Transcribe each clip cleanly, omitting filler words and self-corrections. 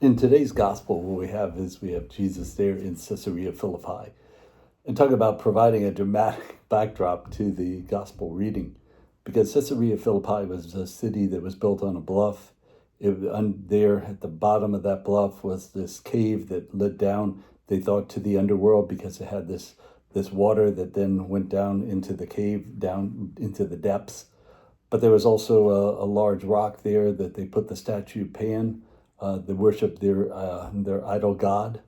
In today's gospel, what we have Jesus there in Caesarea Philippi, and talk about providing a dramatic backdrop to the gospel reading, because Caesarea Philippi was a city that was built on a bluff. There at the bottom of that bluff was this cave that led down, they thought, to the underworld, because it had this water that then went down into the cave, down into the depths. But there was also a large rock there that they put the statue Pan. They worship their idol god.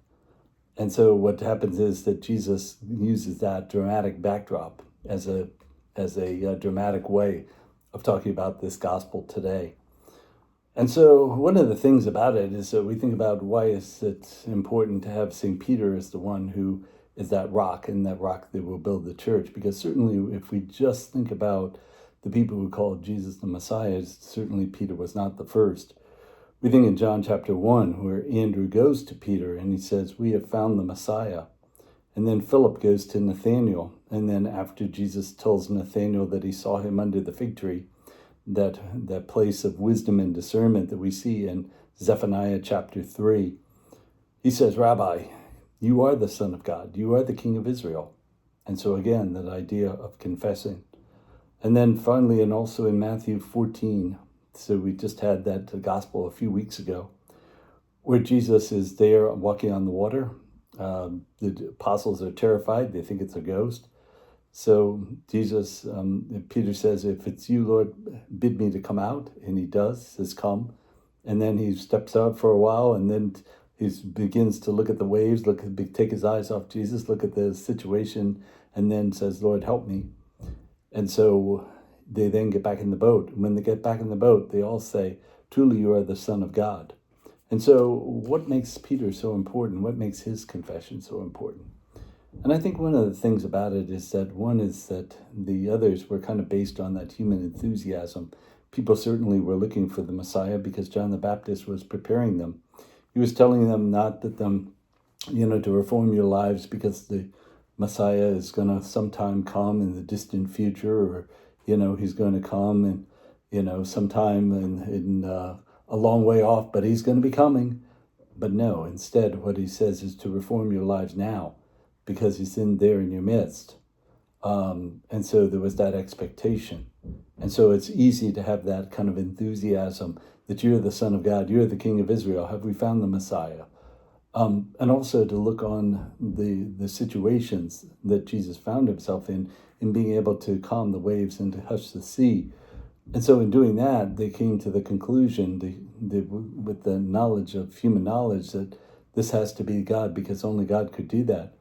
And so what happens is that Jesus uses that dramatic backdrop as a dramatic way of talking about this gospel today. And so one of the things about it is that we think about why is it important to have St. Peter as the one who is that rock, and that rock that will build the church. Because certainly if we just think about the people who called Jesus the Messiah, certainly Peter was not the first. We think in John chapter 1, where Andrew goes to Peter and he says, "We have found the Messiah." And then Philip goes to Nathanael. And then after Jesus tells Nathanael that he saw him under the fig tree, that place of wisdom and discernment that we see in Zephaniah chapter 3, he says, "Rabbi, you are the Son of God. You are the King of Israel." And so again, that idea of confessing. And then finally, and also in Matthew 14, so we just had that gospel a few weeks ago, where Jesus is there walking on the water. The apostles are terrified. They think it's a ghost. So Peter says, "If it's you, Lord, bid me to come out." And he does, says, "Come." And then he steps out for a while, and then he begins to look at the waves, take his eyes off Jesus, look at the situation, and then says, "Lord, help me." And so they then get back in the boat. And when they get back in the boat, they all say, "Truly you are the Son of God." And so what makes Peter so important? What makes his confession so important? And I think one of the things about it is that one is that the others were kind of based on that human enthusiasm. People certainly were looking for the Messiah because John the Baptist was preparing them. He was telling them not that to reform your lives because the Messiah is going to sometime come in the distant future, or, he's going to come and, sometime in a long way off, but he's going to be coming. But no, instead, what he says is to reform your lives now, because he's there in your midst. And so there was that expectation. And so it's easy to have that kind of enthusiasm that you're the Son of God, you're the King of Israel. Have we found the Messiah? And also to look on the situations that Jesus found himself in being able to calm the waves and to hush the sea. And so in doing that, they came to the conclusion, with the knowledge of human knowledge, that this has to be God, because only God could do that.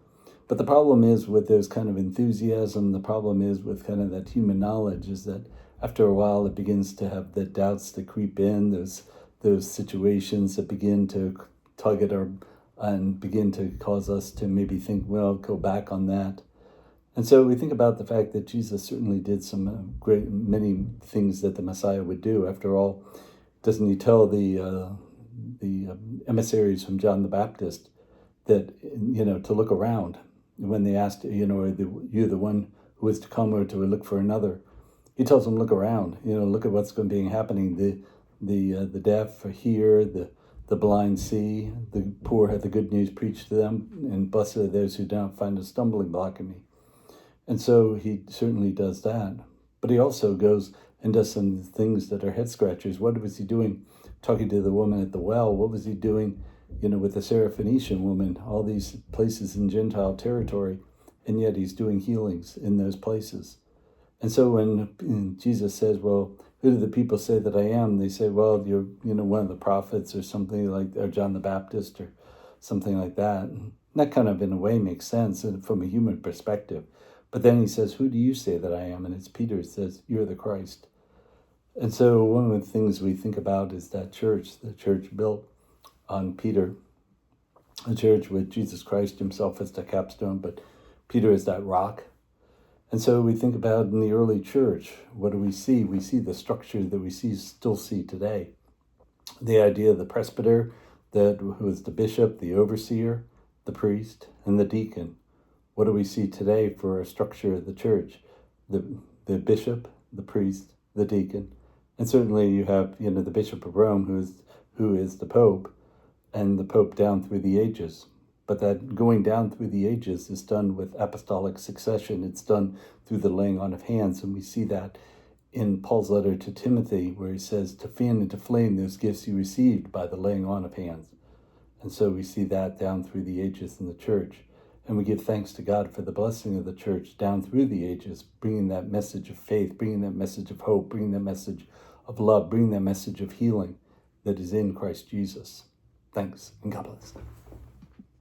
But the problem is with those kind of enthusiasm, the problem is with kind of that human knowledge, is that after a while it begins to have the doubts that creep in, those situations that begin to tug at our, and begin to cause us to maybe think, well, go back on that. And so we think about the fact that Jesus certainly did some many things that the Messiah would do. After all, doesn't he tell the emissaries from John the Baptist that, to look around when they asked, are you the one who is to come, or to look for another? He tells them, look around, look at what's going to be happening. The deaf hear, the blind see, the poor have the good news preached to them, and blessed are those who do not find a stumbling block in me. And so he certainly does that. But he also goes and does some things that are head scratchers. What was he doing talking to the woman at the well? What was he doing, with the Syrophoenician woman? All these places in Gentile territory, and yet he's doing healings in those places. And so when Jesus says, well, who do the people say that I am? They say, well, you're, one of the prophets, or something like, or John the Baptist, or something like that. And that kind of, in a way, makes sense from a human perspective. But then he says, who do you say that I am? And it's Peter says, you're the Christ. And so one of the things we think about is that the church built on Peter, a church with Jesus Christ himself as the capstone, but Peter is that rock. And so we think about in the early church, what do we see? We see the structure that we still see today. The idea of the presbyter, who is the bishop, the overseer, the priest, and the deacon. What do we see today for a structure of the church? The bishop, the priest, the deacon. And certainly you have, the Bishop of Rome, who is the Pope. and the Pope down through the ages. But that going down through the ages is done with apostolic succession. It's done through the laying on of hands. And we see that in Paul's letter to Timothy, where he says to fan into flame those gifts you received by the laying on of hands. And so we see that down through the ages in the church. And we give thanks to God for the blessing of the church down through the ages, bringing that message of faith, bringing that message of hope, bringing that message of love, bringing that message of healing that is in Christ Jesus. Thanks, and God bless.